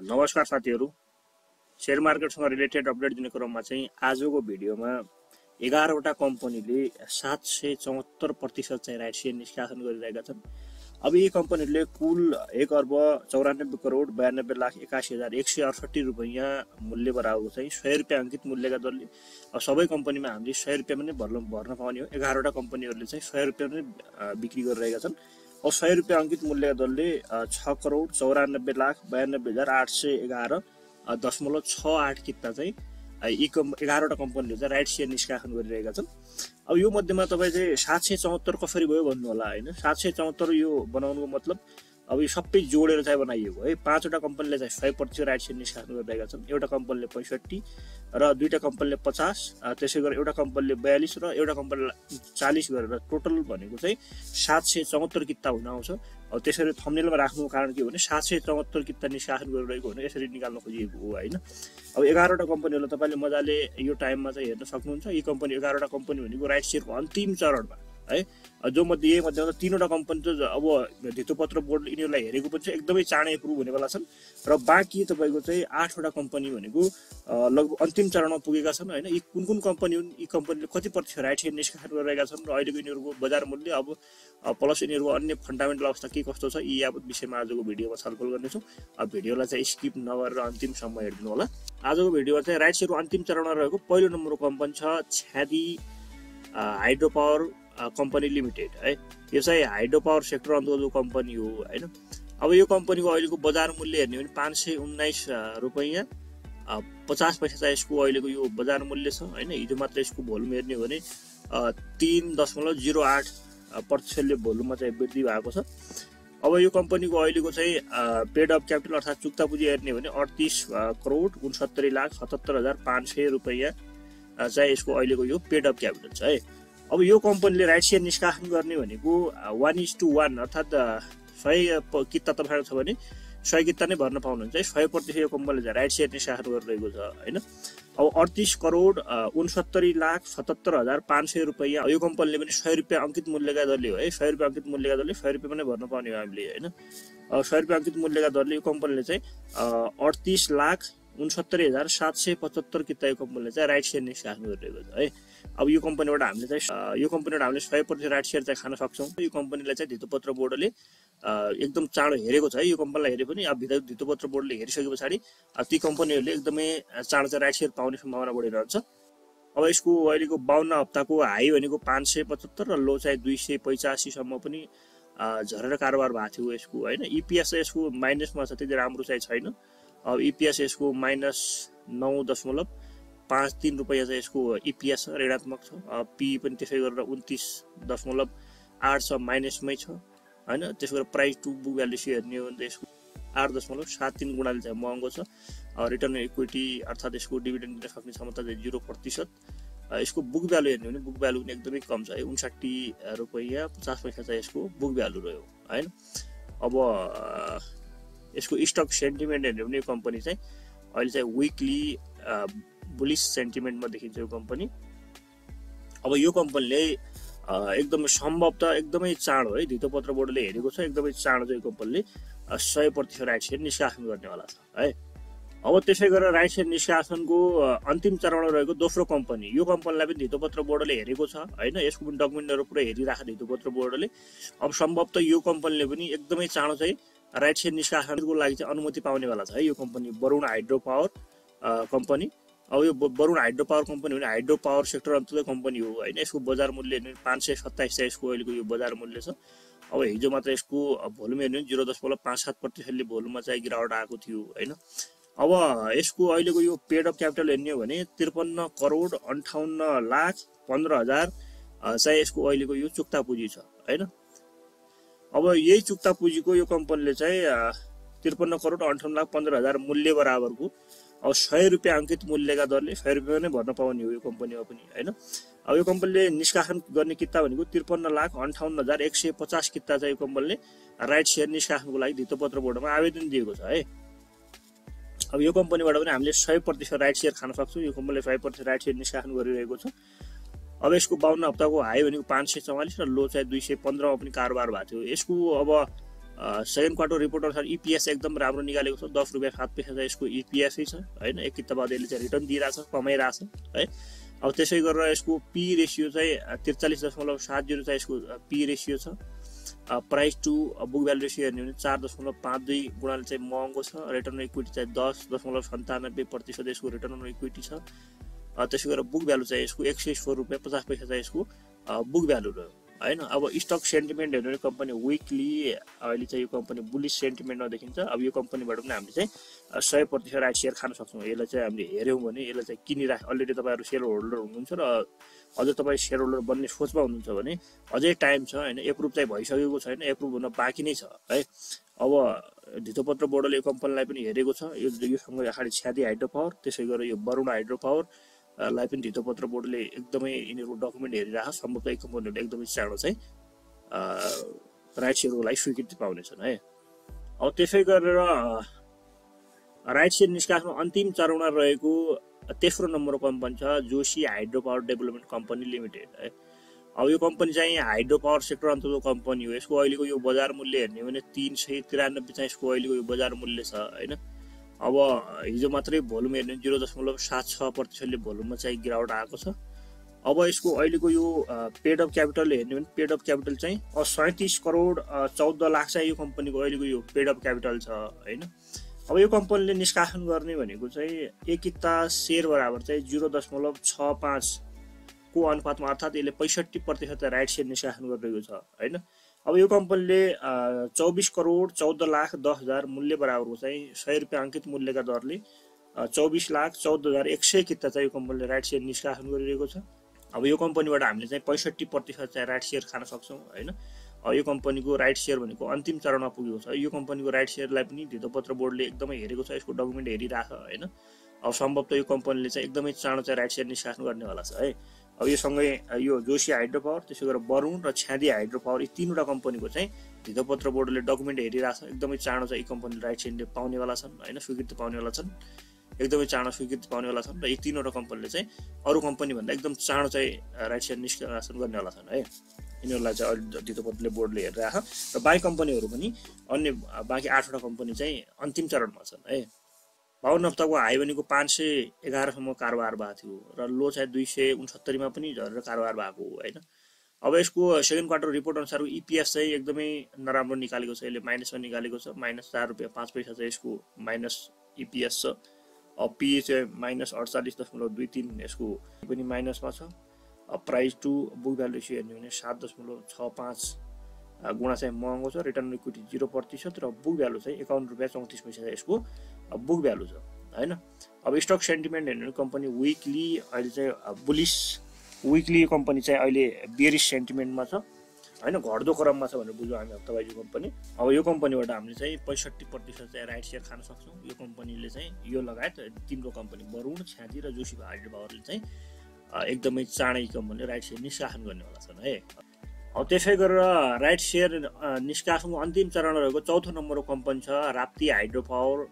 नमस्कार साथीहरु, share मार्केटसँग related update दिने क्रममा चाहिँ आजको भिडियोमा 11 वटा कम्पनीले 774% चाहिँ राइट शेयर निष्कासन गरिरहेका छन्। अब यी कम्पनीले कुल 1,94,92,81,168 रुपैयाँ मूल्य बराबरको चाहिँ 100 रुपैयाँ अंकित मूल्यका दरले सबै कम्पनीमा हामीले 100 रुपैयाँ पनि भर्न पाउने हो। 11 वटा कम्पनीहरुले चाहिँ 100 रुपैयाँ पनि बिक्री गरिरहेका छन्। 100 रुपैयाँ अंकित मूल्यका दरले 6,94,92,811.68 किता चाहिँ यी 11 वटा कम्पनीले चाहिँ राइट शेयर निष्कासन गरिरहेका छन्। अब यो मध्येमा तपाई चाहिँ 774 कसरी भयो भन्नु होला हैन। 774 यो बनाउनुको मतलब अब यो सबै जोडेर चाहिँ बनाइएको है। 5 वटा कम्पनीले चाहिँ 100% राइट शेयर निष्कासन गरिरहेका छन्। एउटा कम्पनीले 65 र दुईटा कम्पनीले 50, त्यसै गरी एउटा कम्पनीले 42 र एउटा कम्पनीले 40 गरेर टोटल भनेको चाहिँ 774 किता हुन आउँछ। अब त्यसरी थम्बनेलमा राख्नुको कारण के हो भने 774 किता निष्कासन गरिरहेको भने यसरी निकाल्न खोजिएको हो हैन। अब 11 वटा कम्पनीहरुले तपाईले मजाले यो टाइममा चाहिँ हेर्न सक्नुहुन्छ। यी कम्पनी 11 वटा कम्पनी भनेको राइट शेयरको अन्तिम चरणमा है। जो मध्ये यही मध्ये 3 वटा कम्पनी त अब धितोपत्र बोर्डले यिनीहरुलाई हेरेको पनि चाहिँ एकदमै चाँडै एप्रुभ हुनेवाला छन् र बाँकी तपाईको चाहिँ 8 वटा कम्पनी भनेको लगभग अन्तिम चरणमा पुगेका छन् हैन। यी कुन कम्पनी हुन्, यी कम्पनीले कति प्रतिशत राइट शेयर निष्कासन गरिरहेका छन् र अहिलेको यिनीहरुको बजार मूल्य अब प्लस यिनीहरुको अन्य फन्डामेन्टल अवस्था के कस्तो छ, यी यावत विषयमा आजको भिडियोमा छलफल गर्नेछौँ। अब भिडियोलाई चाहिँ स्किप नगरेर अन्तिमसम्म हेर्दिनु होला। आजको भिडियोमा चाहिँ राइट शेयरको अन्तिम चरणमा रहेको पहिलो नम्बरको कम्पनी छ छ्यादी हाइड्रो पावर कम्पनी लिमिटेड है। यो चाहिँ हाइड्रो पावर सेक्टर अन्तर्गतको कम्पनी हो हैन। अब यो कम्पनीको अहिलेको बजार मूल्य हेर्ने भने 519 रुपैयाँ 50 पैसा चाहिँ यसको अहिलेको यो बजार मूल्य छ हैन। हिजो मात्र यसको भोल्युम हेर्ने हो भने 3.08% ले भोल्युममा चाहिँ वृद्धि भएको छ। अब यो कम्पनीको अहिलेको चाहिँ पेड अफ क्यापिटल अर्थात चुक्ता पुँजी हेर्ने हो भने 38,69,77,500 रुपैयाँ चाहिँ यसको अहिलेको यो पेड अफ क्यापिटल छ है। अब यो कम्पनीले राइट शेयर निष्कासन गर्ने भनेको 1:1 अर्थात 100 किता तपाईहरु छ भने 100 किता नै भर्न पाउनुहुन्छ है। 100% यो कम्पनीले राइट शेयर निष्कासन गरिरहेको छ हैन। अब 38,69,77,500 रुपैयाँ यो कम्पनीले पनि 100 रुपैयाँ अंकित मूल्यका दरले हो है। 100 रुपैयाँ अंकित मूल्यका दरले 100 रुपैयाँ पनि भर्न पाउने हो हामीले हैन। 100 रुपैयाँ अंकित मूल्यका दरले यो कम्पनीले चाहिँ 38,69,775 किता यो कम्पनीले चाहिँ राइट शेयर निष्कासन गरिरहेको छ है। अब यो कम्पनीबाट हामीले 100% राइट शेयर चाहिँ खान सक्छौं। यो कम्पनीलाई चाहिँ धितोपत्र बोर्डले एकदम चाँडो हेरेको छ है। यो कम्पनीलाई हेरे पनि अब धितोपत्र बोर्डले हेरिसकेपछि ती कम्पनीहरुले एकदमै चाँडो चाहिँ राइट शेयर पाउने सम्भावना बढिरहन्छ। अब यसको अहिलेको 52 हप्ताको हाई भनेको 575 र लो चाहिँ 285 सम्म पनि झरेर कारोबार भएको थियो यसको हैन। ईपीएस चाहिँ यसको माइनसमा छ, त्यति राम्रो चाहिँ छैन। अब ईपीएस यसको -9.53 रुपैयाँ चाहिँ यसको ईपीएस ऋणात्मक छ। पी पनि त्यसै गरेर 29.8 छ, माइनसमै छ हैन। त्यसो गरेर प्राइस टु बुक भ्यालु हेर्ने हो भने यसको 8.73 गुणाले चाहिँ महँगो छ। रिटर्न इक्विटी अर्थात यसको डिभिडेन्ड दिन सक्ने क्षमता चाहिँ 0%। यसको बुक भ्यालु हेर्ने हो भने बुक भ्यालु पनि एकदमै कम छ है। 59 रुपैयाँ 50 पैसा चाहिँ यसको बुक भ्यालु रह्यो हैन। अब यसको स्टक सेन्टिमेन्ट हेर्ने हो भने यो कम्पनी चाहिँ अहिले चाहिँ विकली बुलिश सेन्टिमेन्टमा देखिन्छ यो कम्पनी। अब यो कम्पनीले एकदमै सम्भवतः एकदमै चाँडो है धितोपत्र बोर्डले हेरेको छ, एकदमै चाँडो चाहिँ यो कम्पनीले 100% राइट शेयर निष्कासन गर्नेवाला छ है। अब त्यसै गरेर राइट शेयर निष्कासनको अन्तिम चरणमा रहेको दोस्रो कम्पनी, यो कम्पनीलाई पनि धितोपत्र बोर्डले हेरेको छ हैन। यसको पनि डकुमेन्टहरु पुरै हेरिराख धितोपत्र बोर्डले। अब सम्भवतः यो कम्पनीले पनि एकदमै चाँडो चाहिँ राइट शेयर निष्कासनको लागि चाहिँ अनुमति पाउनेवाला छ है। यो company Varun hydro power company. अब यो वरुण हाइड्रो पावर कम्पनी भने हाइड्रो पावर सेक्टर अन्तर्गत कम्पनी हो हैन। यसको बजार मूल्य 527 चाहिँ यसको अहिलेको यो बजार मूल्य छ। अब हिजो मात्र यसको भोल्युम हेर्ने 0.57% ले भोल्युममा चाहिँ गिरावट आएको थियो हैन। अब यसको अहिलेको यो पेड अफ क्यापिटल हेर्ने हो भने 53,58,15,000 चाहिँ यसको अहिलेको यो चुक्ता पुँजी छ हैन। अब यही चुक्ता पुँजीको यो कम्पनीले चाहिँ 53,58,15,000 मूल्य बराबरको अब 100 रुपैयाँ अंकित मूल्यका दरले 100 रुपैयाँ नै भर्न पाउने हो यो कम्पनीमा पनि हैन। अब यो कम्पनीले निष्कासन गर्ने किता भनेको 53,58,150 किता चाहिँ यो कम्पनीले राइट शेयर निष्कासनको लागि धितोपत्र बोर्डमा आवेदन दिएको छ है। अब यो कम्पनीबाट पनि हामीले 100% राइट शेयर खान सक्छौं। यो कम्पनीले 100% राइट शेयर निष्कासन गरिरहेको छ। अब यसको 52 हप्ताको हाई भनेको 544 र लो चाहिँ 215 मा पनि कारोबार भएको थियो। यसको अब सेकेन्ड क्वार्टर रिपोर्ट अनुसार इपिएस एकदम राम्रो निकालेको छ, 10 रुपियाँ 7 पैसा चाहिँ यसको इपिएसै छ हैन। एक किता बाद यसले चाहिँ रिटर्न दिइरहेछ, कमाइरहेछ है। अब त्यसै गरेर यसको पी रेसियो चाहिँ 43.70 चाहिँ यसको पी रेसियो छ। Price to book value ratio हेर्ने भने 4.52 गुणाले चाहिँ महँगो छ। रिटर्न अन इक्विटी चाहिँ 10.97% यसको रिटर्न अन इक्विटी छ। त्यसै गरेर बुक भ्यालु चाहिँ यसको 104 रुपियाँ 50 पैसा चाहिँ यसको बुक भ्यालु रह्यो हैन। अब स्टक सेन्टिमेन्ट हेर्नु भने कम्पनी विकली अहिले चाहिँ यो कम्पनी बुलिस सेन्टिमेन्टमा देखिन्छ। अब यो कम्पनीबाट पनि हामीले चाहिँ 100% राइट सेयर खान सक्छौँ। यसलाई चाहिँ हामीले हेऱ्यौँ भने यसलाई चाहिँ किनिराख, अलरेडी तपाईँहरू सेयर होल्डर हुनुहुन्छ र अझै तपाईँ सेयर होल्डर बन्ने सोचमा हुनुहुन्छ भने अझै टाइम छ हैन। एप्रुभ चाहिँ भइसकेको छैन, एप्रुभ हुन बाँकी नै छ है। अब धितोपत्र बोर्डले यो कम्पनीलाई पनि हेरेको छ। योसँग अगाडि छ्यादी हाइड्रो पावर, त्यसै गरेर यो वरुण हाइड्रो पावर लाई पनि धितोपत्र बोर्डले एकदमै यिनीहरूको डकुमेन्ट हेरिरहेको छ। सम्भवतः एक कम्पनीहरूले एकदमै चाँडो चाहिँ राइट सेयरको लागि स्वीकृति पाउनेछन् है। अब त्यसै गरेर राइट सेयर निष्कासनमा अन्तिम चरणमा रहेको तेस्रो नम्बरको कम्पनी छ Joshi hydro power development company limited है। अब यो कम्पनी चाहिँ हाइड्रो पावर सेक्टर अन्तर्गत कम्पनी हो। यसको अहिलेको यो बजार मूल्य हेर्ने भने 393 चाहिँ यसको अहिलेको यो बजार मूल्य छ हैन। अब हिजो मात्रै भोल्युम हेर्ने 0.76%ले भोल्युममा चाहिँ गिरावट आएको छ। अब यसको अहिलेको यो पेड अफ क्यापिटल हेर्ने भने पेड अफ क्यापिटल चाहिँ 37 करोड 14 लाख चाहिँ यो कम्पनीको अहिलेको यो पेड अफ क्यापिटल छ हैन। अब यो कम्पनीले निष्कासन गर्ने भनेको चाहिँ एक किता सेयर बराबर चाहिँ 0.65 को अनुपातमा, अर्थात् यसले 65% राइट सेयर निष्कासन गरिरहेको छ हैन। अब यो कम्पनीले 24 करोड 14 लाख 10 हजार मूल्य बराबरको चाहिँ 100 रुपियाँ अङ्कित मूल्यका दरले 24 लाख 14,100 किता चाहिँ यो कम्पनीले राइट सेयर निष्कासन गरिरहेको छ। अब यो कम्पनीबाट हामीले चाहिँ 65% चाहिँ राइट सेयर खान सक्छौँ हैन। यो कम्पनीको राइट सेयर भनेको अन्तिम चरणमा पुगेको छ। यो कम्पनीको राइट सेयरलाई पनि धितोपत्र बोर्डले एकदमै हेरेको छ, यसको डकुमेन्ट हेरिरहेछ हैन। अब सम्भवतः यो कम्पनीले चाहिँ एकदमै चाँडो चाहिँ राइट सेयर निष्कासन गर्नेवाला छ है। अब यो सँगै यो जोशी हाइड्रो पावर, त्यसै गरेर वरुण र छ्यादी हाइड्रो पावर, यी तीनवटा कम्पनीको चाहिँ धितोपत्र बोर्डले डकुमेन्ट हेरिरहेछ। एकदमै चाँडो चाहिँ यी कम्पनीले राइट सेयर पाउनेवाला छन् हैन, स्वीकृति पाउनेवाला छन्, एकदमै चाँडो स्वीकृति पाउनेवाला छन्। र यी तीनवटा कम्पनीले चाहिँ अरू कम्पनीभन्दा एकदम चाँडो चाहिँ राइट सेयर निष्कासन गर्नेवाला छन् है। यिनीहरूलाई चाहिँ अहिले धितोपत्र बोर्डले हेरिरहेछ र बाँकी कम्पनीहरू पनि अन्य बाँकी 8वटा कम्पनी चाहिँ अन्तिम चरणमा छन् है। 52 हप्ताको हाई भनेको 511 सम्म कारोबार भएको थियो र लो चाहिँ 269 मा पनि झरेर कारोबार भएको हैन। अब यसको सेकेन्ड क्वार्टर रिपोर्ट अनुसार इपिएस चाहिँ एकदमै नराम्रो निकालेको छ। यसले माइनसमा निकालेको छ, -4 रुपियाँ 5 पैसा चाहिँ यसको माइनस इपिएस छ। अब पी चाहिँ -48.23 यसको पनि माइनसमा छ। Price to book value ratio हेर्ने भने 7.65 गुणा चाहिँ महँगो छ। रिटर्न इक्विटी 0% र बुक भ्यालु चाहिँ 51 रुपियाँ 34 पैसा यसको बुक भ्यालु छ हैन। अब स्टक सेन्टिमेन्ट हेर्ने कम्पनी विकली अहिले चाहिँ बुलिस विकली कम्पनी चाहिँ अहिले बेरिस सेन्टिमेन्टमा छ हैन, घट्दो क्रममा छ भनेर बुझ्यौँ हामी हप्ता वाइज कम्पनी। अब यो कम्पनीबाट हामीले चाहिँ 65% चाहिँ राइट सेयर खान सक्छौँ। यो कम्पनीले चाहिँ यो लगायत तीनको कम्पनी वरुण, छ्यादी र जोशी हाइड्रो पावरले चाहिँ एकदमै चाँडै कम्पनीले राइट सेयर निष्कासन गर्नेवाला छन् है। अब त्यसै गरेर राइट सेयर निष्कासनको अन्तिम चरण रहेको चौथो नम्बरको कम्पनी छ Rapti hydro power,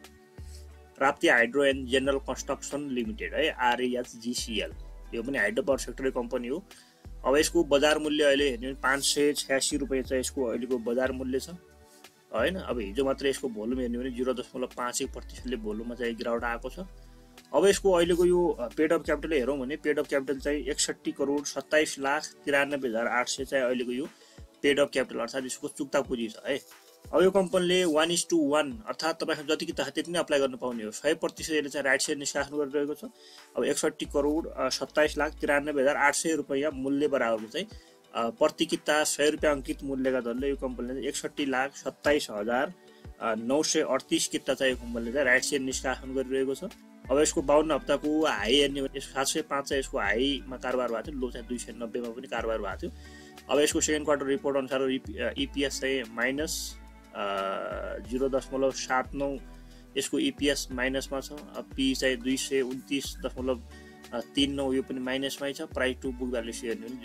Rapti hydro and general construction limited है, RAHGCL। यो पनि हाइड्रो पावर सेक्टरकै कम्पनी हो। अब यसको बजार मूल्य अहिले हेर्ने 586 रुपियाँ चाहिँ यसको अहिलेको बजार मूल्य छ हैन। अब हिजो मात्रै यसको भोल्युम हेर्ने भने 0.51%ले भोल्युममा चाहिँ गिरावट आएको छ। अब यसको अहिलेको यो पेड अफ क्यापिटल हेरौँ भने पेड अफ क्यापिटल चाहिँ 61 करोड 27 लाख 93,800 चाहिँ अहिलेको यो पेड अफ क्यापिटल, अर्थात् यसको चुक्ता पुँजी छ है। अब यो कम्पनीले 1:1 अर्थात् तपाईँसँग जति कि त्यति नै अप्लाई गर्न पाउने हो। 100% यसले चाहिँ राइट सेयर निष्कासन गरिरहेको छ। अब 61 करोड 27 लाख 93,800 रुपियाँ मूल्य बराबरको चाहिँ प्रति किता 100 रुपियाँ अङ्कित मूल्यका दरले यो कम्पनीले 61,27,938 किता चाहिँ यो कम्पनीले चाहिँ राइट सेयर निष्कासन गरिरहेको छ। अब यसको 52 हप्ताको हाई हेर्ने भने 705 चाहिँ यसको हाईमा कारोबार भएको थियो, लो चाहिँ 290 मा पनि कारोबार भएको थियो। अब यसको सेकेन्ड क्वार्टर रिपोर्ट अनुसार इपिएस चाहिँ -0.79 यसको इपिएस माइनसमा छ। पी चाहिँ 229.39 यो पनि माइनसमै छ। Price to book value ratio हेर्ने भने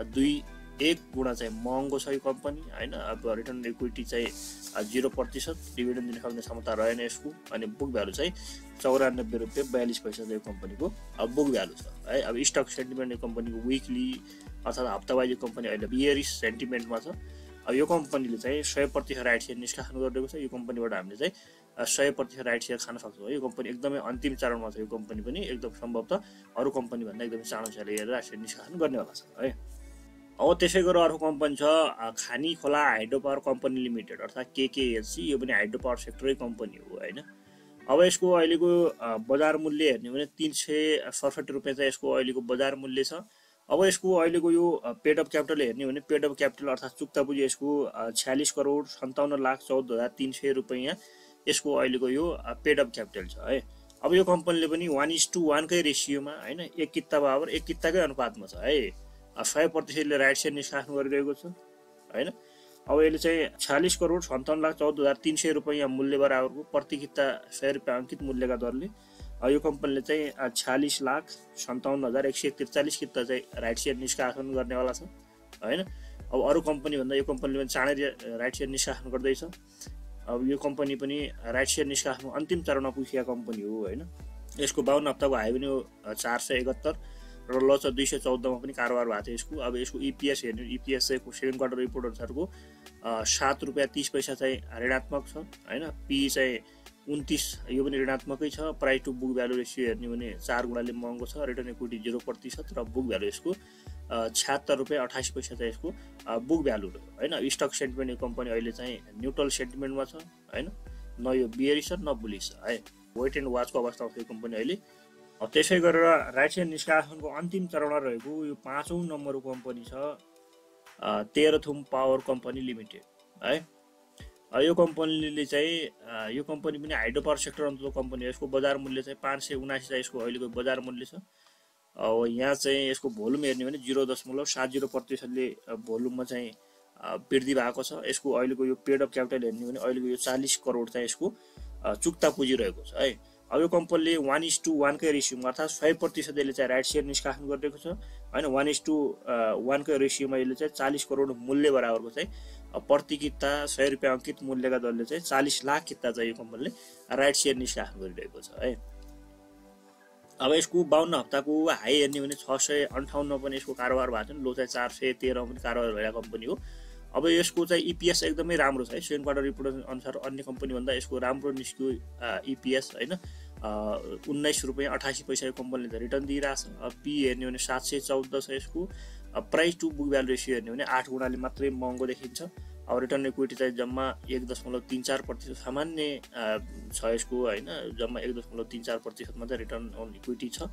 6.21 गुणा चाहिँ महँगो छ यो कम्पनी हैन। अब रिटर्न इक्विटी चाहिँ 0%, डिभिडेन्ड दिन सक्ने क्षमता रहेन यसको। अनि बुक भ्यालु चाहिँ 94 रुपियाँ 42 पैसा चाहिँ कम्पनीको बुक भ्यालु छ है। अब स्टक सेन्टिमेन्ट यो कम्पनीको विकली अर्थात् हप्ता वाइज कम्पनी अहिले बियरिस सेन्टिमेन्टमा छ। अब यो कम्पनीले चाहिँ 100% राइट सेयर निष्कासन गरिरहेको छ। यो कम्पनीबाट हामीले चाहिँ 100% राइट सेयर खान सक्छौँ। यो कम्पनी एकदमै अन्तिम चरणमा छ। यो कम्पनी पनि एकदम सम्भवतः अरू कम्पनीभन्दा एकदमै चाँडो सेयर लिएर राइट सेयर निष्कासन गर्नेवाला छ है। अब त्यसै गरेर अर्को कम्पनी छ खानी खोला हाइड्रो पावर कम्पनी लिमिटेड अर्थात् केकेएलसी। यो पनि हाइड्रो पावर सेक्टरै कम्पनी हो होइन। अब यसको अहिलेको बजार मूल्य हेर्ने भने 367 रुपियाँ चाहिँ यसको अहिलेको बजार मूल्य छ। अब यसको अहिलेको यो पेड अफ क्यापिटल हेर्ने भने पेड अफ क्यापिटल अर्थात् चुक्ता पुँजी यसको 46 करोड 57,14,300 रुपियाँ यसको अहिलेको यो पेड अफ क्यापिटल छ है। अब यो कम्पनीले पनि 1:1 कै रेसियोमा होइन, एक किता बराबर एक किताकै अनुपातमा छ है। 100% राइट सेयर निष्कासन गरिरहेको छ होइन। अब यसले चाहिँ 46 करोड 57,14,300 रुपियाँ मूल्य बराबरको प्रति किता 100 रुपियाँ अङ्कित मूल्यका दरले यो कम्पनीले चाहिँ 46,57,143 किता चाहिँ राइट सेयर निष्कासन गर्नेवाला छ होइन। अब अरू कम्पनीभन्दा यो कम्पनीले पनि चाँडै राइट सेयर निष्कासन गर्दैछ। अब यो कम्पनी पनि राइट सेयर निष्कासनको अन्तिम चरणमा पुगेका कम्पनी हो होइन। यसको 52 हप्ताको हाई पनि 471 र ल छ 214 मा पनि कारोबार भएको थियो यसको। अब यसको इपिएस हेर्ने इपिएस चाहिँ सेकेन्ड क्वार्टर रिपोर्ट अनुसारको 7 रुपियाँ 30 पैसा चाहिँ ऋणात्मक छ होइन। पी चाहिँ 29 यो पनि ऋणात्मकै छ। Price to book value ratio हेर्ने भने 4 गुणाले महँगो छ। रिटर्न इक्विटी 0% र बुक भ्यालु यसको 76 रुपियाँ 28 पैसा चाहिँ यसको बुक भ्यालु होइन। स्टक सेन्टिमेन्ट यो कम्पनी अहिले चाहिँ न्युट्रल सेन्टिमेन्टमा छ होइन। न यो बियरिस छ न बुलिस छ है। वेट एन्ड वाचको अवस्थामा छ यो कम्पनी अहिले। त्यसै गरेर राइट सेयर निष्कासनको अन्तिम चरणमा रहेको यो 5औं नम्बरको कम्पनी छ तेह्रथुम पावर कम्पनी लिमिटेड है। यो कम्पनीले चाहिँ यो कम्पनी पनि हाइड्रो पावर सेक्टर अन्तर्गत कम्पनी हो। यसको बजार मूल्य चाहिँ 579 चाहिँ यसको अहिलेको बजार मूल्य छ। अब यहाँ चाहिँ यसको भोल्युम हेर्ने भने 0.70% भोल्युममा चाहिँ वृद्धि भएको छ। यसको अहिलेको यो पेड अफ क्यापिटल हेर्ने भने अहिलेको यो 40 करोड चाहिँ यसको चुक्ता पुँजी रहेको छ है। अब यो कम्पनीले 1:1 कै रेसियोमा अर्थात् 100% यसले चाहिँ राइट सेयर निष्कासन गरिरहेको छ होइन। 1:1 कै रेसियोमा यसले चाहिँ 40 करोड मूल्य बराबरको चाहिँ प्रति किता 100 रुपियाँ अङ्कित मूल्यका दरले चाहिँ 40 लाख किता चाहिँ यो कम्पनीले राइट सेयर निष्कासन गरिरहेको छ है। अब यसको 52 हप्ताको हाई हेर्ने भने 658 मा पनि यसको कारोबार भएको छ। लो चाहिँ 413 मा पनि कारोबार भइरहेको कम्पनी हो। अब यसको चाहिँ इपिएस एकदमै राम्रो छ है। सेकेन्ड क्वार्टर रिपोर्ट अनुसार अन्य कम्पनीभन्दा यसको राम्रो निस्क्यो इपिएस होइन। 19 रुपियाँ 88 पैसा यो कम्पनीले रिटर्न दिइरहेछ। पी हेर्ने भने 714 छ यसको। Price to book value ratio हेर्ने भने 8 गुणाले मात्रै महँगो देखिन्छ। अब रिटर्न इक्विटी चाहिँ जम्मा 1.34% सामान्य छ यसको होइन। जम्मा 1.34% मात्रै रिटर्न अन इक्विटी छ।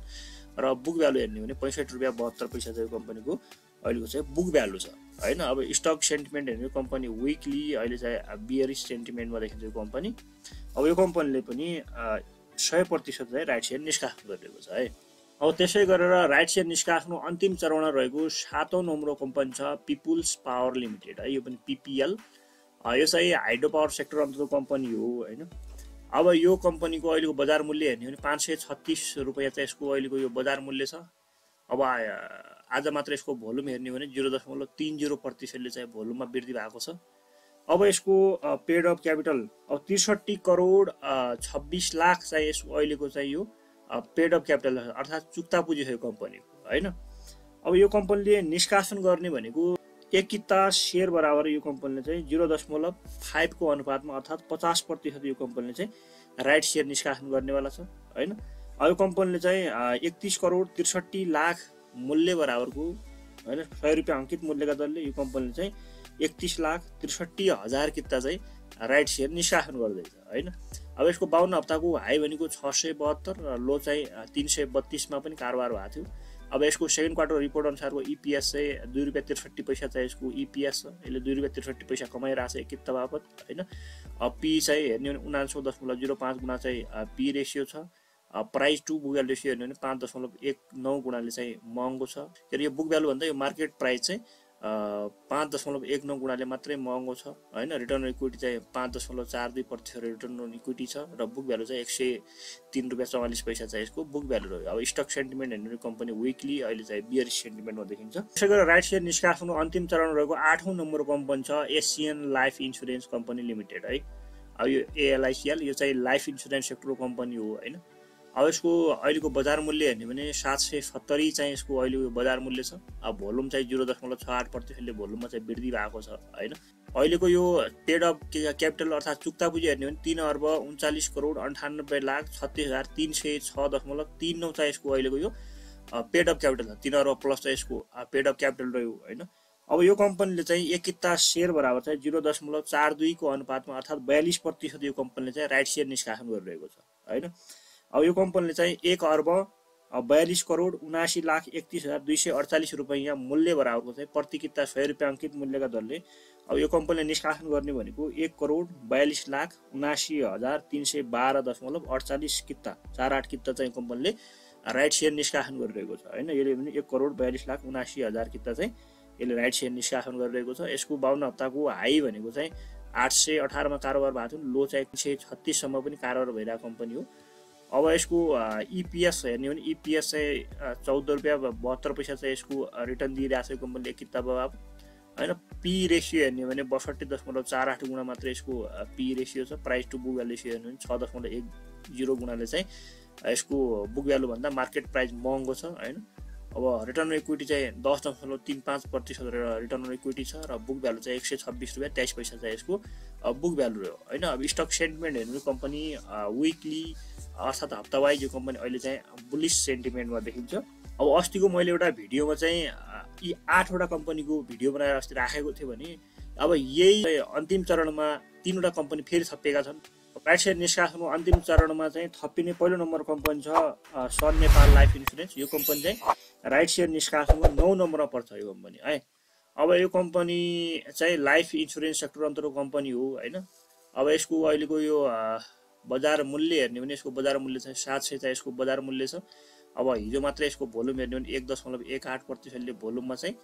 र बुक भ्यालु हेर्ने भने 65 रुपियाँ 72 पैसा चाहिँ यो कम्पनीको अहिलेको चाहिँ बुक भ्यालु छ होइन। अब स्टक सेन्टिमेन्ट हेर्ने कम्पनी विकली अहिले चाहिँ बियरिस सेन्टिमेन्टमा देखिन्छ यो कम्पनी। अब यो कम्पनीले पनि 100% चाहिँ राइट सेयर निष्कासन गरिरहेको छ है। अब त्यसै गरेर राइट सेयर निष्कासनको अन्तिम चरणमा रहेको 7औं नम्बरको कम्पनी छ पिपुल्स पावर लिमिटेड है। यो पनि पिपिएल। यो चाहिँ हाइड्रो पावर सेक्टर अन्तर्गत कम्पनी हो होइन। अब यो कम्पनीको अहिलेको बजार मूल्य हेर्ने भने 536 रुपियाँ चाहिँ यसको अहिलेको यो बजार मूल्य छ। अब आज मात्र यसको भोल्युम हेर्ने भने 0.30% चाहिँ भोल्युममा वृद्धि भएको छ। अब यसको पेड अफ क्यापिटल अब 63 करोड 26 लाख चाहिँ यसको अहिलेको चाहिँ यो पेड अफ क्यापिटल अर्थात् चुक्ता पुँजी छ यो कम्पनीको होइन। अब यो कम्पनीले निष्कासन गर्ने भनेको एक किता सेयर बराबर यो कम्पनीले चाहिँ 0.5 को अनुपातमा अर्थात् 50% यो कम्पनीले चाहिँ राइट सेयर निष्कासन गर्नेवाला छ होइन। अब यो कम्पनीले चाहिँ 31 करोड 63 लाख मूल्य बराबरको होइन 100 रुपियाँ अङ्कित मूल्यका दरले यो कम्पनीले चाहिँ 31,63,000 किता चाहिँ राइट सेयर निष्कासन गर्दैछ होइन। अब यसको 52 हप्ताको हाई भनेको 672 र लो चाहिँ 332 मा पनि कारोबार भएको थियो। अब यसको सेकेन्ड क्वार्टर रिपोर्ट अनुसारको इपिएस चाहिँ 2 रुपियाँ 63 पैसा चाहिँ यसको इपिएस छ। यसले 2 रुपियाँ 63 पैसा कमाइरहेको छ एक किता बापत होइन। अब पी चाहिँ हेर्ने भने 79.05 गुणा चाहिँ पी रेसियो छ। Price to book value ratio हेर्ने भने 5.19 गुणाले चाहिँ महँगो छ। यो बुक भ्यालु भन्दा यो मार्केट प्राइस चाहिँ 5.19 गुणाले मात्रै महँगो छ होइन। रिटर्न इक्विटी चाहिँ 5.42% रिटर्न इक्विटी छ र बुक भ्यालु चाहिँ 103 रुपियाँ 44 पैसा चाहिँ यसको बुक भ्यालु रह्यो। अब स्टक सेन्टिमेन्ट हेर्ने कम्पनी विकली अहिले चाहिँ बियरिस सेन्टिमेन्टमा देखिन्छ। त्यसै गरेर राइट सेयर निष्कासनको अन्तिम चरण रहेको 8औं नम्बरको कम्पनी छ Asian life insurance company limited है। अब यो एएलआइसिएल यो चाहिँ लाइफ इन्सुरेन्स सेक्टरको कम्पनी हो होइन। अब यसको अहिलेको बजार मूल्य हेर्ने भने 770 चाहिँ यसको अहिलेको बजार मूल्य छ। अब भोल्युम चाहिँ 0.68% भोल्युममा चाहिँ वृद्धि भएको छ होइन। अहिलेको यो पेड अप क्यापिटल अर्थात् चुक्ता पुँजी हेर्ने भने 3 अर्ब 39 करोड 98 लाख 36,306.39 चाहिँ यसको अहिलेको यो पेड अप क्यापिटल छ। 3 अर्ब प्लस चाहिँ यसको पेड अप क्यापिटल रह्यो होइन। अब यो कम्पनीले चाहिँ एक किता सेयर बराबर चाहिँ 0.42 को अनुपातमा अर्थात् 42% यो कम्पनीले चाहिँ राइट सेयर निष्कासन गरिरहेको छ होइन। अब यो कम्पनीले चाहिँ 1 अर्ब 42 करोड 79,31,248 रुपैयाँ मूल्य बराबरको चाहिँ प्रति किता 100 रुपियाँ अङ्कित मूल्यका दरले अब यो कम्पनीले निष्कासन गर्ने भनेको 1 करोड 42,79,312.48 किता 48 किता चाहिँ कम्पनीले राइट सेयर निष्कासन गरिरहेको छ होइन। यसले पनि 1 करोड 42,79,000 किता चाहिँ यसले राइट सेयर निष्कासन गरिरहेको छ। यसको 52 हप्ताको हाई भनेको चाहिँ 818 मा कारोबार भएको थियो, लो चाहिँ 136 सम्म पनि कारोबार भइरहेको कम्पनी हो। अब यसको इपिएस हेर्ने भने इपिएस चाहिँ 14 रुपियाँ 72 पैसा चाहिँ यसको रिटर्न दिइरहेको छ यो कम्पनीले एक किता बाब होइन। पी रेसियो हेर्ने भने 62.48 गुणा मात्र यसको पी रेसियो छ। Price to book value ratio हेर्ने भने 6.10 गुणाले चाहिँ यसको बुक भ्यालु भन्दा मार्केट प्राइस महँगो छ होइन। अब रिटर्न अन इक्विटी चाहिँ 10.35% रिटर्न अन इक्विटी छ र बुक भ्यालु चाहिँ 126 रुपियाँ 23 पैसा चाहिँ यसको बुक भ्यालु रह्यो होइन। अब स्टक सेन्टिमेन्ट हेर्नु कम्पनी विकली अर्थात् हप्ता वाइज यो कम्पनी अहिले चाहिँ बुलिस सेन्टिमेन्टमा देखिन्छ। अब अस्तिको मैले एउटा भिडियोमा चाहिँ यी 8वटा कम्पनीको भिडियो बनाएर अस्ति राखेको थिएँ भने अब यही अन्तिम चरणमा 3वटा कम्पनी फेरि थपिएका छन्। राइट सेयर निष्कासनको अन्तिम चरणमा चाहिँ थपिने पहिलो नम्बर कम्पनी छ सन नेपाल लाइफ इन्सुरेन्स। यो कम्पनी चाहिँ राइट सेयर निष्कासनको 9 नम्बरमा पर्छ यो कम्पनी है। अब यो कम्पनी चाहिँ लाइफ इन्सुरेन्स सेक्टर अन्तर्गत कम्पनी हो होइन। अब यसको अहिलेको यो बजार मूल्य हेर्ने भने यसको बजार मूल्य चाहिँ 700 चाहिँ यसको बजार मूल्य छ। अब हिजो मात्र यसको भोल्युम हेर्ने भने 1.18% भोल्युममा चाहिँ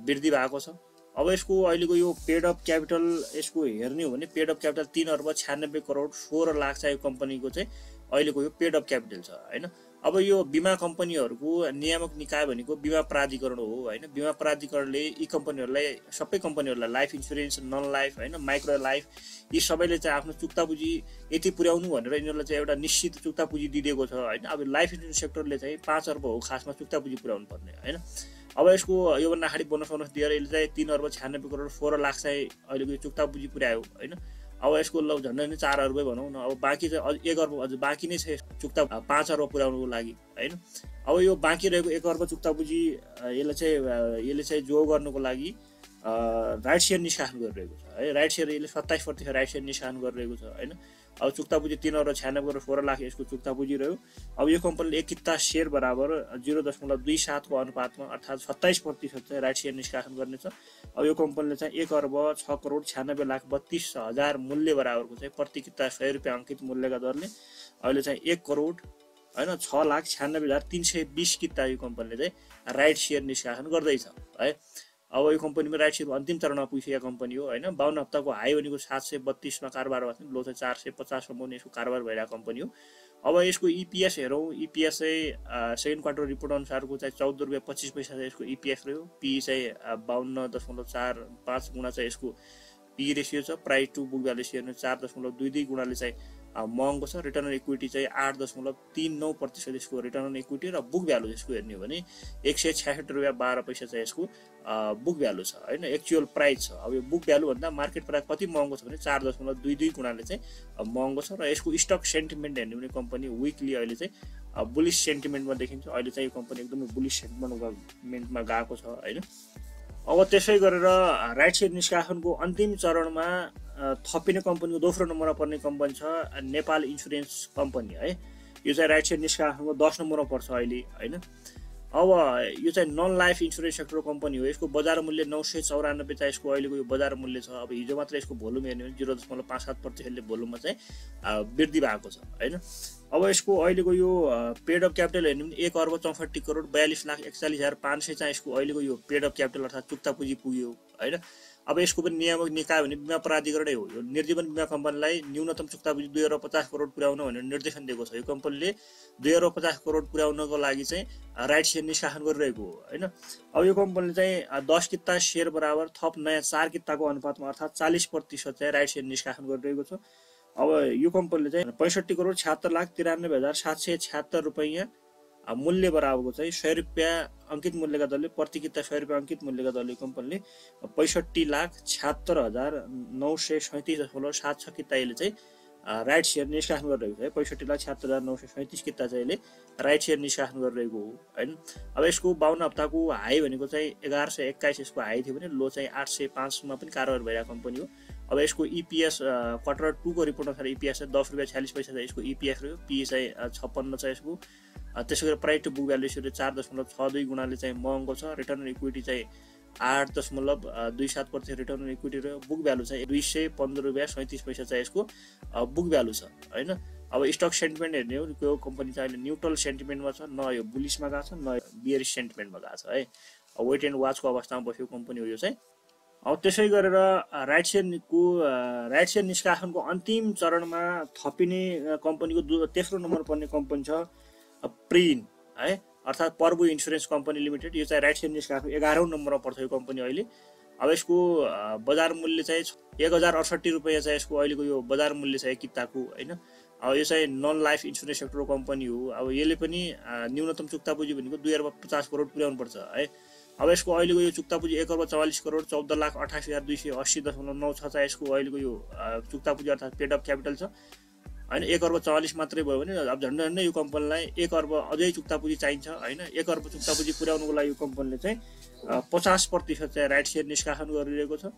वृद्धि भएको छ। अब यसको अहिलेको यो पेड अप क्यापिटल यसको हेर्ने हो भने पेड अप क्यापिटल 3 अर्ब 96 करोड 16 लाख चाहिँ यो कम्पनीको चाहिँ अहिलेको यो पेड अप क्यापिटल छ होइन। अब यो बिमा कम्पनीहरूको नियामक निकाय भनेको बिमा प्राधिकरण हो होइन। बिमा प्राधिकरणले यी कम्पनीहरूलाई सबै कम्पनीहरूलाई लाइफ इन्सुरेन्स नन लाइफ होइन माइक्रो लाइफ यी सबैले चाहिँ आफ्नो चुक्ता पुँजी यति पुर्याउनु भनेर यिनीहरूलाई चाहिँ एउटा निश्चित चुक्ता पुँजी दिएको छ होइन। अब लाइफ इन्सुरेन्स सेक्टरले चाहिँ 5 अर्ब हो खासमा चुक्ता पुँजी पुर्याउनु पर्ने होइन। अब यसको योभन्दा अगाडि बोनस दिएर यसले चाहिँ 3 अर्ब 96 करोड 16 लाख चाहिँ अहिलेको चुक्ता पुँजी पुर्यायो होइन। अब यसको ल झन्डै नै 4 अर्बै भनौँ न। अब बाँकी चाहिँ 1 अर्ब अझ बाँकी नै छ चुक्ता 5 अर्ब पुर्याउनुको लागि होइन। अब यो बाँकी रहेको 1 अर्ब चुक्ता पुँजी यसले चाहिँ जो गर्नुको लागि राइट सेयर निष्कासन गरिरहेको छ है। राइट सेयर यसले 27% राइट सेयर निष्कासन गरिरहेको छ होइन। अब चुक्ता पुँजी 3 अर्ब 96 करोड 16 लाख यसको चुक्ता पुँजी रह्यो। अब यो कम्पनीले एक किता सेयर बराबर 0.27 को अनुपातमा अर्थात् 27% चाहिँ राइट सेयर निष्कासन गर्नेछ। अब यो कम्पनीले चाहिँ 1 अर्ब 6 करोड 96 लाख 32,000 मूल्य बराबरको चाहिँ प्रति किता 100 रुपियाँ अङ्कित मूल्यका दरले अहिले चाहिँ 1 करोड होइन 6,96,320 किता यो कम्पनीले चाहिँ राइट सेयर निष्कासन गर्दैछ है। अब यो कम्पनीमा राइट सेयर अन्तिम चरणमा पुगिसकेको कम्पनी हो होइन। 52 हप्ताको हाई भनेको 732 मा कारोबार भएको थियो, लो चाहिँ 450 सम्म यसको कारोबार भइरहेको कम्पनी हो। अब यसको इपिएस हेरौँ, इपिएस चाहिँ सेकेन्ड क्वार्टर रिपोर्ट अनुसारको चाहिँ 14 रुपियाँ 25 पैसा चाहिँ यसको इपिएस रह्यो। पी चाहिँ 52.45 गुणा चाहिँ यसको पी रेसियो छ। Price to book value ratio 4.22 गुणाले चाहिँ महँगो छ। रिटर्न अन इक्विटी चाहिँ 8.39% यसको रिटर्न अन इक्विटी र बुक भ्यालु यसको हेर्ने हो भने 166 रुपियाँ 12 पैसा चाहिँ यसको बुक भ्यालु छ होइन। एक्चुअल प्राइस छ। अब यो बुक भ्यालु भन्दा मार्केट प्राइस कति महँगो छ भने 4.22 गुणाले चाहिँ महँगो छ। र यसको स्टक सेन्टिमेन्ट हेर्ने भने कम्पनी विकली अहिले चाहिँ बुलिस सेन्टिमेन्टमा देखिन्छ। अहिले चाहिँ यो कम्पनी एकदमै बुलिस सेन्टिमेन्टमा गएको छ होइन। अब त्यसै गरेर राइट सेयर निष्कासनको अन्तिम चरणमा थपिने कम्पनीको दोस्रो नम्बरमा पर्ने कम्पनी छ नेपाल इन्सुरेन्स कम्पनी है। यो चाहिँ राइट सेयर निष्कासनको 10 नम्बरमा पर्छ अहिले होइन। अब यो चाहिँ non life insurance sector company हो। यसको बजार मूल्य 994 चाहिँ यसको अहिलेको यो बजार मूल्य छ। अब हिजो मात्र यसको भोल्युम हेर्ने भने 0.57% भोल्युममा चाहिँ वृद्धि भएको छ होइन। अब यसको अहिलेको यो पेड अप क्यापिटल हेर्ने भने 1 अर्ब 64 करोड 42,41,500 चाहिँ यसको अहिलेको यो पेड अप क्यापिटल अर्थात् चुक्ता पुँजी पुग्यो होइन। अब यसको पनि नियामक निकाय भने बिमा प्राधिकरणै हो। यो निर्जीवन बिमा कम्पनीलाई न्यूनतम चुक्ता पुँजी 2 अर्ब 50 करोड पुर्याउन भनेर निर्देशन दिएको छ। यो कम्पनीले 2 अर्ब 50 करोड पुर्याउनको लागि चाहिँ राइट सेयर निष्कासन गरिरहेको हो होइन। अब यो कम्पनीले चाहिँ 10 किता सेयर बराबर थप नयाँ 4 किताको अनुपातमा अर्थात् 40% चाहिँ राइट सेयर निष्कासन गरिरहेको छ। अब यो कम्पनीले चाहिँ 65 करोड 76,93,776 रुपैयाँ मूल्य बराबरको चाहिँ 100 रुपैयाँ अंकित मूल्यका दरले प्रति किता 100 रुपैयाँ अंकित मूल्यका दरले कम्पनीले 65,76,937.76 किताले चाहिँ राइट शेयर निष्कासन गरिरहेको छ है। 65,76,937 किता चाहिँ अहिले राइट शेयर निष्कासन गरिरहेको हो हैन। अब यसको 52 हप्ताको हाई भनेको चाहिँ 1121 यसको हाई थियो भने लो चाहिँ 805 मा पनि कारबार भइरहेको कम्पनी हो। अब यसको ईपीएस क्वार्टर 2 को रिपोर्ट अनुसार ईपीएस चाहिँ 10 रुपैयाँ 46 पैसा चाहिँ यसको ईपीएस रह्यो। पीई चाहिँ 56 छ यसको। त्यसैगरी price to book value ratio 4.62 गुणाले चाहिँ महँगो छ। रिटर्न अन इक्विटी चाहिँ 8.27% रिटर्न अन इक्विटी रह्यो। बुक भ्यालु चाहिँ 215 रुपैयाँ 37 पैसा चाहिँ यसको बुक भ्यालु छ हैन। अब स्टक सेन्टिमेन्ट हेर्ने हो यो कम्पनी चाहिँ अहिले न्युट्रल सेन्टिमेन्टमा छ, न यो बुलिसमा गएको छ न बियरिश सेन्टिमेन्टमा गएको छ है। वेट एन्ड वाचको अवस्थामा बसेको कम्पनी हो यो चाहिँ। अब त्यसै गरेर राइट शेयर निष्कासनको अन्तिम चरणमा थपिने कम्पनीको तेस्रो नम्बर पर्ने कम्पनी छ प्रिन है, अर्थात् पर्बु इन्सुरेन्स कम्पनी लिमिटेड। यो चाहिँ राइट शेयर निष्कासनको 11औं नम्बरमा पर्छ यो कम्पनी अहिले। अब यसको बजार मूल्य चाहिँ 1068 रुपैयाँ चाहिँ यसको अहिलेको यो बजार मूल्य छ एक किताको हैन। अब यो चाहिँ नन लाइफ इन्सुरेन्स सेक्टरको कम्पनी हो। अब यसले पनि न्यूनतम चुक्ता पुँजी भनेको 2.50 करोड पुर्याउनु पर्छ है। अब यसको अहिलेको यो चुक्ता पुँजी 1.44 करोड 14,28,280.96 छ यसको अहिलेको यो चुक्ता पुँजी अर्थात् पेड अफ क्यापिटल छ हैन। 1.44 मात्रै भयो भने अब झन्डै यो कम्पनीलाई 1 अर्ब अझै चुक्ता पुँजी चाहिन्छ हैन। 1 अर्ब चुक्ता पुँजी पुर्याउनुको लागि यो कम्पनीले चाहिँ 50% चाहिँ राइट शेयर निष्कासन गरिरहेको छ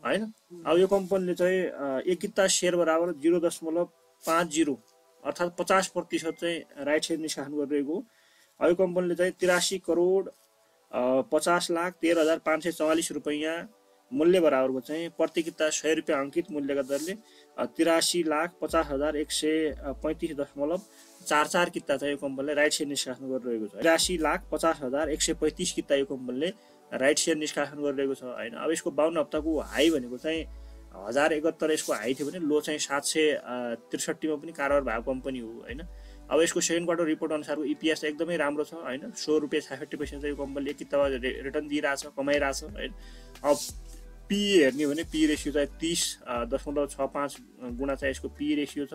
हैन। अब यो कम्पनीले चाहिँ एक किता शेयर बराबर 0.50 अर्थात् 50% चाहिँ राइट शेयर निष्कासन गरिरहेको हो। अब यो कम्पनीले चाहिँ 83 करोड 50,13,544 रुपैयाँ मूल्य बराबरको चाहिँ प्रति किता 100 रुपैयाँ अंकित मूल्यका दरले 83,50,135.44 किता चाहिँ यो कम्पनीले राइट शेयर निष्कासन गरिरहेको छ। 83,50,135 किता यो कम्पनीले राइट शेयर निष्कासन गरिरहेको छ हैन। अब यसको 52 हप्ताको हाई भनेको चाहिँ 1071 यसको हाई थियो भने लो चाहिँ 763 मा पनि कारबार भएको कम्पनी हो हैन। अब यसको सेकेन्ड क्वार्टर रिपोर्ट अनुसारको ईपीएस एकदमै राम्रो छ हैन। 100 रुपैयाँ 66 पैसा चाहिँ यो कम्पनीले एक कितामा रिटर्न दिइरहेछ, कमाइरहेछ हैन। अब पीई हेर्ने हो भने पीई रेसियो चाहिँ 30.65 गुणा चाहिँ यसको पीई रेसियो छ।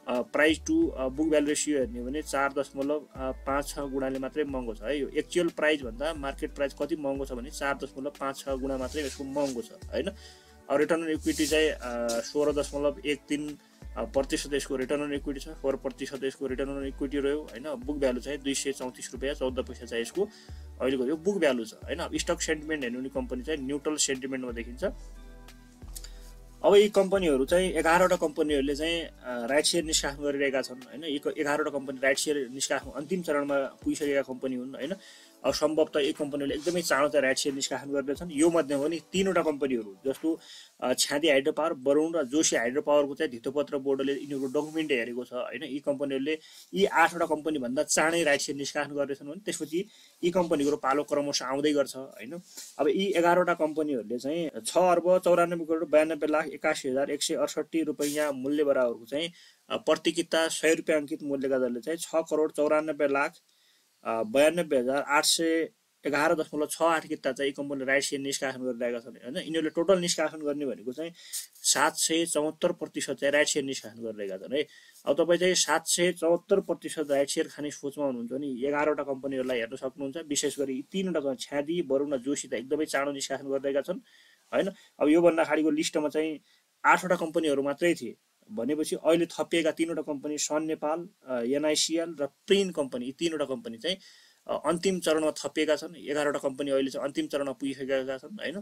Price to book value ratio हेर्ने हो भने 4.56 गुणाले मात्रै महँगो छ है। यो एक्चुअल प्राइस भन्दा मार्केट प्राइस कति महँगो छ भने 4.56 गुणा मात्रै यसको महँगो छ हैन। अब रिटर्न अन इक्विटी चाहिँ 16.13% यसको रिटर्न अन इक्विटी छ। 4% यसको रिटर्न अन इक्विटी रह्यो हैन। बुक भ्यालु चाहिँ 234 रुपैयाँ 14 पैसा चाहिँ यसको अहिलेको यो बुक भ्यालु छ हैन। अब स्टक सेन्टिमेन्ट हेर्नु भने कम्पनी चाहिँ न्युट्रल सेन्टिमेन्टमा देखिन्छ। अब यी कम्पनीहरू चाहिँ 11वटा कम्पनीहरूले चाहिँ राइट शेयर निष्कासन गरिरहेका छन् हैन। यी 11वटा कम्पनी राइट शेयर निष्कासन अन्तिम चरणमा पुगिसकेका कम्पनी हुन् हैन। अब सम्भवतः यी कम्पनीहरूले एकदमै चाँडो चाहिँ राइट शेयर निष्कासन गर्दैछन्। यो मध्ये पनि 3वटा कम्पनीहरू जस्तो छ्यादी हाइड्रो पावर, वरुण र जोशी हाइड्रो पावरको चाहिँ धितोपत्र बोर्डले यिनीहरूको डकुमेन्ट हेरेको छ हैन। यी कम्पनीहरूले यी 8वटा कम्पनी भन्दा चाँडै राइट शेयर निष्कासन गर्दैछन् भने त्यसपछि यी कम्पनीको पालो क्रमशः आउँदै गर्छ हैन। अब यी 11वटा कम्पनीहरूले चाहिँ 6,94,92,81,168 रुपैयाँ मूल्य बराबरको चाहिँ प्रति किता 100 रुपैयाँ अंकित मूल्यका दरले चाहिँ 6,94,92,811.68 किता चाहिँ कम्पनीले राइट शेयर निष्कासन गरिरहेका छन् हैन। यिनीहरूले टोटल निष्कासन गर्ने भनेको चाहिँ 774% चाहिँ राइट शेयर निष्कासन गरिरहेका छन् है। अब तपाईँ चाहिँ 774% राइट शेयर खाने सोचमा हुनुहुन्छ भने 11वटा कम्पनीहरूलाई हेर्न सक्नुहुन्छ। विशेष गरी 3वटा छ्यादी, वरुण र जोशी त एकदमै चाँडो निष्कासन गरिरहेका छन् हैन। अब योभन्दा अगाडिको लिस्टमा चाहिँ 8वटा कम्पनीहरू मात्रै थिए भनेपछि अहिले थपिएका 3वटा कम्पनी सन नेपाल, एनआइसिएल र प्रिन कम्पनी, यी 3वटा कम्पनी चाहिँ अन्तिम चरणमा थपिएका छन्। 11वटा कम्पनी अहिले चाहिँ अन्तिम चरणमा पुगिसकेका छन् हैन।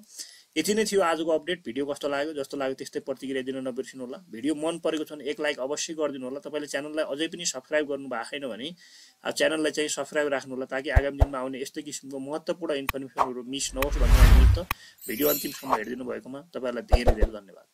यति नै थियो आजको अपडेट। भिडियो कस्तो लाग्यो, जस्तो लाग्यो त्यस्तै प्रतिक्रिया दिन नबिर्सिनु होला। भिडियो मन परेको छ भने एक लाइक अवश्य गरिदिनु होला। तपाईँले च्यानललाई अझै पनि सब्स्क्राइब गर्नु भएको छैन भने च्यानललाई चाहिँ सब्स्क्राइब राख्नु होला ताकि आगामी दिनमा आउने यस्तै किसिमको महत्त्वपूर्ण इन्फर्मेसनहरू मिस नहोस् भन्ने भिडियो अन्तिमसम्म हेरिदिनु भएकोमा तपाईँहरूलाई धेरै धेरै धन्यवाद।